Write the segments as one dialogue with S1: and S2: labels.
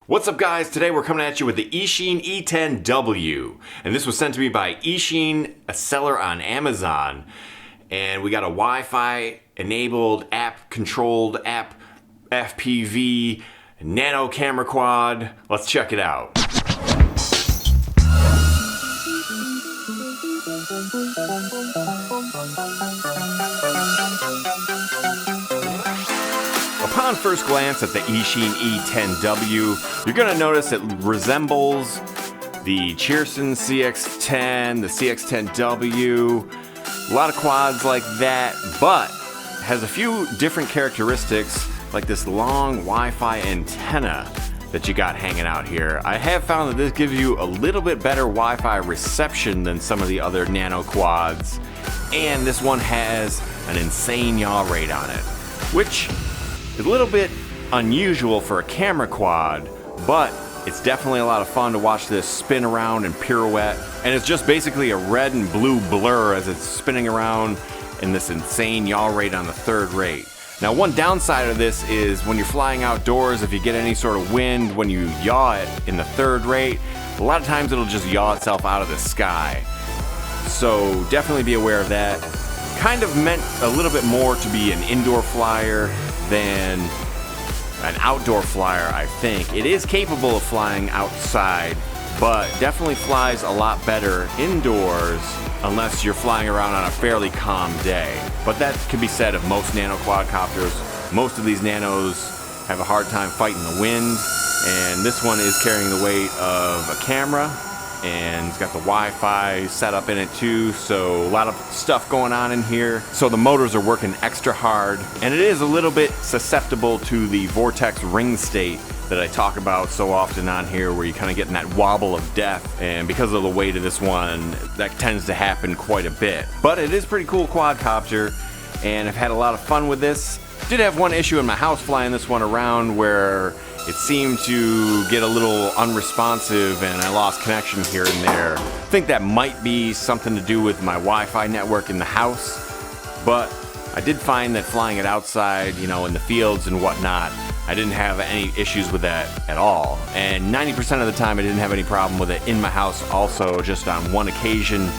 S1: What's up guys, today we're coming at you with the Eachine E10W, and this was sent to me by Eachine, a seller on Amazon, and we got a Wi-Fi enabled, app controlled, app FPV, nano camera quad. Let's check it out. Upon first glance at the Eachine E10W, you're going to notice it resembles the Cheerson CX10, the CX10W, a lot of quads like that, but has a few different characteristics like this long Wi-Fi antenna that you got hanging out here. I have found that this gives you a little bit better Wi-Fi reception than some of the other nano quads, and this one has an insane yaw rate on it, which is a little bit unusual for a camera quad, but it's definitely a lot of fun to watch this spin around and pirouette, and it's just basically a red and blue blur as it's spinning around in this insane yaw rate on the third rate. Now, one downside of this is when you're flying outdoors, if you get any sort of wind when you yaw it in the third rate, a lot of times it'll just yaw itself out of the sky. So definitely be aware of that. Kind of meant a little bit more to be an indoor flyer than an outdoor flyer, I think. It is capable of flying outside, but definitely flies a lot better indoors unless you're flying around on a fairly calm day. But that can be said of most nano quadcopters. Most of these nanos have a hard time fighting the wind, and this one is carrying the weight of a camera, and it's got the Wi-Fi set up in it too, so a lot of stuff going on in here. So the motors are working extra hard, and it is a little bit susceptible to the vortex ring state that I talk about so often on here, where you kind of get in that wobble of death, and because of the weight of this one, that tends to happen quite a bit. But it is pretty cool quadcopter, and I've had a lot of fun with this. Did have one issue in my house flying this one around where it seemed to get a little unresponsive and I lost connection here and there. I think that might be something to do with my Wi-Fi network in the house, but I did find that flying it outside, you know, in the fields and whatnot, I didn't have any issues with that at all. And 90% of the time I didn't have any problem with it in my house also. Just on one occasion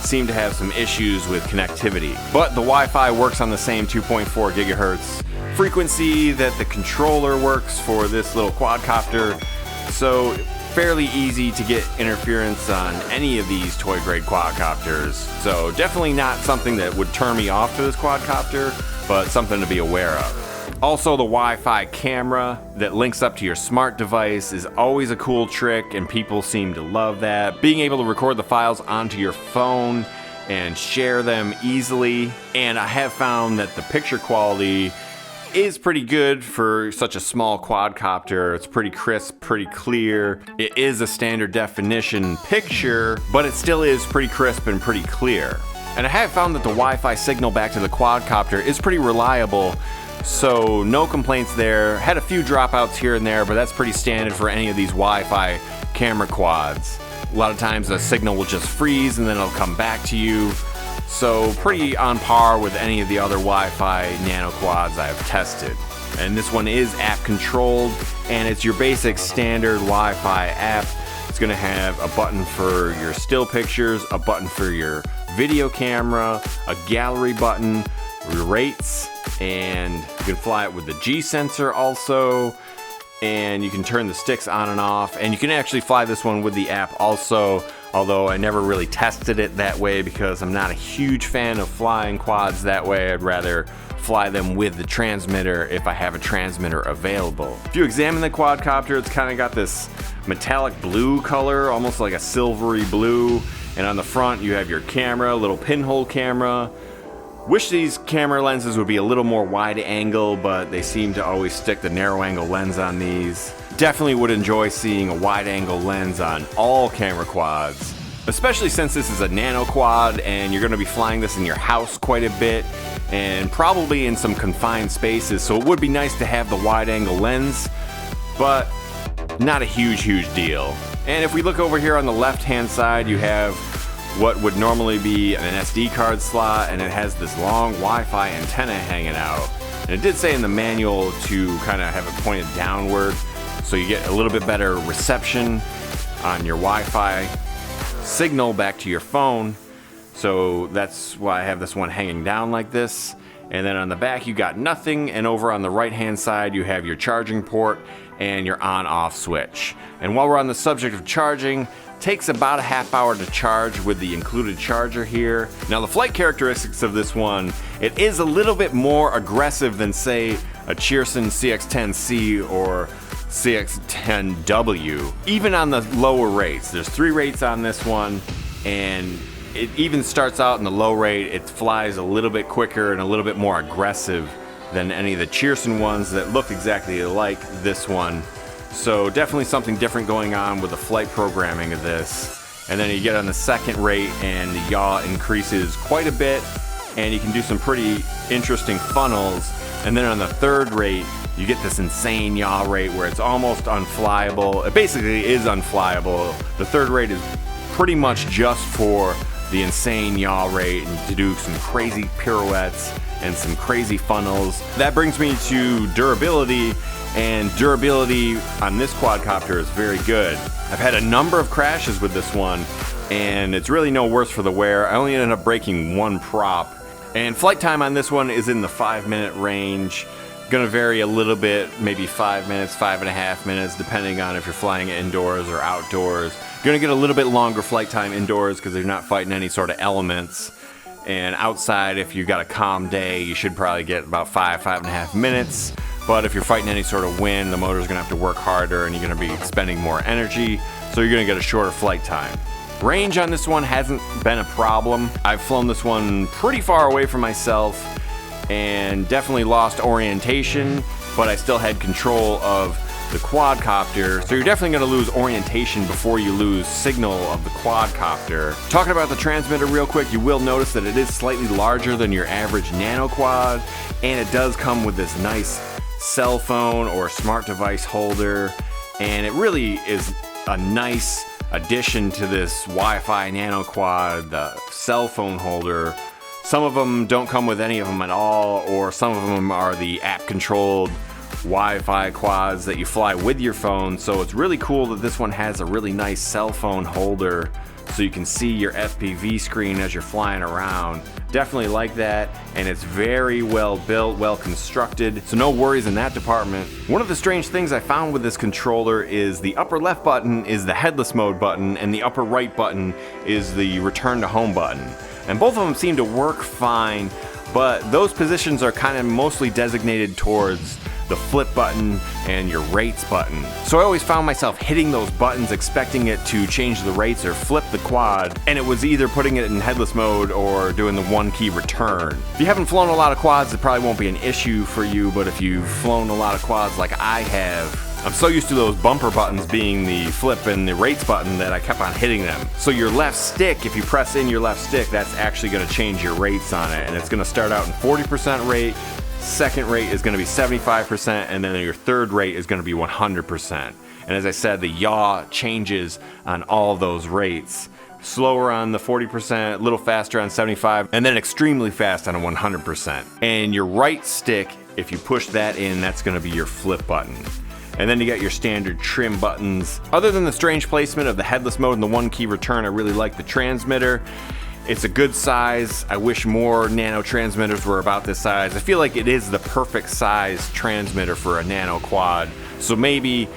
S1: seemed to have some issues with connectivity. But the Wi-Fi works on the same 2.4 gigahertz frequency that the controller works for this little quadcopter, so fairly easy to get interference on any of these toy grade quadcopters. So definitely not something that would turn me off to this quadcopter, but something to be aware of. Also, the Wi-Fi camera that links up to your smart device is always a cool trick, and people seem to love that. Being able to record the files onto your phone and share them easily, and I have found that the picture quality is pretty good for such a small quadcopter. It's pretty crisp, pretty clear. It is a standard definition picture, but it still is pretty crisp and pretty clear. And I have found that the Wi-Fi signal back to the quadcopter is pretty reliable, so no complaints there. Had a few dropouts here and there, but that's pretty standard for any of these Wi-Fi camera quads. A lot of times the signal will just freeze and then it'll come back to you. So pretty on par with any of the other Wi-Fi nano quads I've tested. And this one is app controlled, and it's your basic standard Wi-Fi app. It's gonna have a button for your still pictures, a button for your video camera, a gallery button, rates, and you can fly it with the G sensor also, and you can turn the sticks on and off, and you can actually fly this one with the app also, although I never really tested it that way because I'm not a huge fan of flying quads that way. I'd rather fly them with the transmitter if I have a transmitter available. If you examine the quadcopter, it's kind of got this metallic blue color, almost like a silvery blue, and on the front you have your camera, a little pinhole camera. Wish these camera lenses would be a little more wide angle, but they seem to always stick the narrow angle lens on these. Definitely would enjoy seeing a wide angle lens on all camera quads, especially since this is a nano quad and you're going to be flying this in your house quite a bit and probably in some confined spaces, so it would be nice to have the wide angle lens, but not a huge deal. And if we look over here on the left hand side, you have what would normally be an SD card slot, and it has this long Wi-Fi antenna hanging out. And it did say in the manual to kind of have it pointed downward, so you get a little bit better reception on your Wi-Fi signal back to your phone. So that's why I have this one hanging down like this. And then on the back you got nothing, and over on the right hand side you have your charging port and your on-off switch. And while we're on the subject of charging, takes about a half hour to charge with the included charger here. Now the flight characteristics of this one, it is a little bit more aggressive than say a Eachine CX-10C or CX-10W. Even on the lower rates, there's 3 rates on this one, and it even starts out in the low rate. It flies a little bit quicker and a little bit more aggressive than any of the Eachine ones that look exactly like this one. So definitely something different going on with the flight programming of this. And then you get on the second rate and the yaw increases quite a bit, and you can do some pretty interesting funnels. And then on the third rate, you get this insane yaw rate where it's almost unflyable. It basically is unflyable. The third rate is pretty much just for the insane yaw rate and to do some crazy pirouettes and some crazy funnels. That brings me to durability, and durability on this quadcopter is very good. I've had a number of crashes with this one, and it's really no worse for the wear. I only ended up breaking 1 prop, and flight time on this one is in the 5-minute range. Gonna vary a little bit, maybe 5 minutes, 5.5 minutes, depending on if you're flying indoors or outdoors. You're gonna get a little bit longer flight time indoors because you're not fighting any sort of elements. And outside, if you got a calm day, you should probably get about 5.5 minutes. But if you're fighting any sort of wind, the motor's gonna have to work harder and you're gonna be expending more energy, so you're gonna get a shorter flight time. Range on this one hasn't been a problem. I've flown this one pretty far away from myself and definitely lost orientation, but I still had control of the quadcopter. So you're definitely gonna lose orientation before you lose signal of the quadcopter. Talking about the transmitter real quick, you will notice that it is slightly larger than your average nano quad, and it does come with this nice cell phone or smart device holder, and it really is a nice addition to this Wi-Fi nano quad, the cell phone holder. Some of them don't come with any of them at all, or some of them are the app-controlled Wi-Fi quads that you fly with your phone. So it's really cool that this one has a really nice cell phone holder so you can see your FPV screen as you're flying around. Definitely like that, and it's very well built, well constructed, so no worries in that department. One of the strange things I found with this controller is the upper left button is the headless mode button, and the upper right button is the return to home button. And both of them seem to work fine, but those positions are kind of mostly designated towards the flip button and your rates button. So I always found myself hitting those buttons expecting it to change the rates or flip the quad, and it was either putting it in headless mode or doing the 1-key return. If you haven't flown a lot of quads, it probably won't be an issue for you, but if you've flown a lot of quads like I have, I'm so used to those bumper buttons being the flip and the rates button that I kept on hitting them. So your left stick, if you press in your left stick, that's actually gonna change your rates on it, and it's gonna start out in 40% rate, second rate is gonna be 75%, and then your third rate is gonna be 100%. And as I said, the yaw changes on all those rates. Slower on the 40%, a little faster on 75, and then extremely fast on a 100%. And your right stick, if you push that in, that's gonna be your flip button. And then you got your standard trim buttons. Other than the strange placement of the headless mode and the 1-key return, I really like the transmitter. It's a good size. I wish more nano transmitters were about this size. I feel like it is the perfect size transmitter for a nano quad. So maybe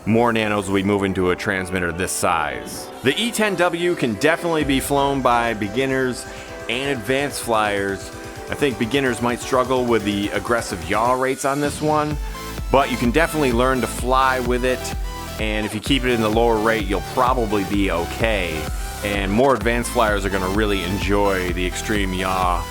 S1: more nanos will be moving to a transmitter this size. The E10W can definitely be flown by beginners and advanced flyers. I think beginners might struggle with the aggressive yaw rates on this one, but you can definitely learn to fly with it, and if you keep it in the lower rate, you'll probably be okay. And more advanced flyers are gonna really enjoy the extreme yaw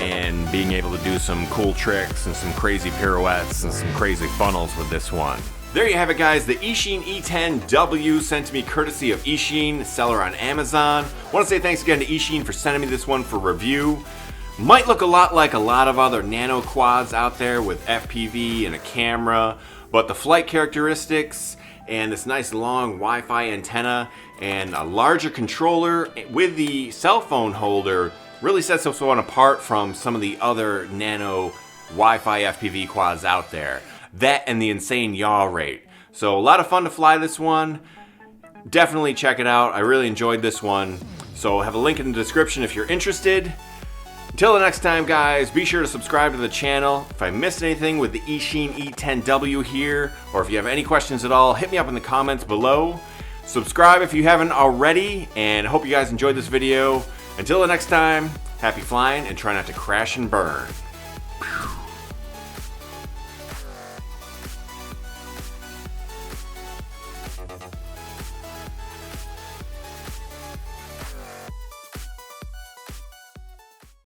S1: and being able to do some cool tricks and some crazy pirouettes and some crazy funnels with this one. There you have it, guys, the Eachine E10W sent to me courtesy of Eachine, seller on Amazon. I want to say thanks again to Eachine for sending me this one for review. Might look a lot like a lot of other nano quads out there with FPV and a camera, but the flight characteristics and this nice long Wi-Fi antenna and a larger controller with the cell phone holder really sets this one apart from some of the other nano Wi-Fi FPV quads out there. That and the insane yaw rate. So a lot of fun to fly this one. Definitely check it out. I really enjoyed this one. So have a link in the description if you're interested. Until the next time, guys, be sure to subscribe to the channel. If I missed anything with the Eachine E10W here, or if you have any questions at all, hit me up in the comments below. Subscribe if you haven't already, and I hope you guys enjoyed this video. Until the next time, happy flying and try not to crash and burn.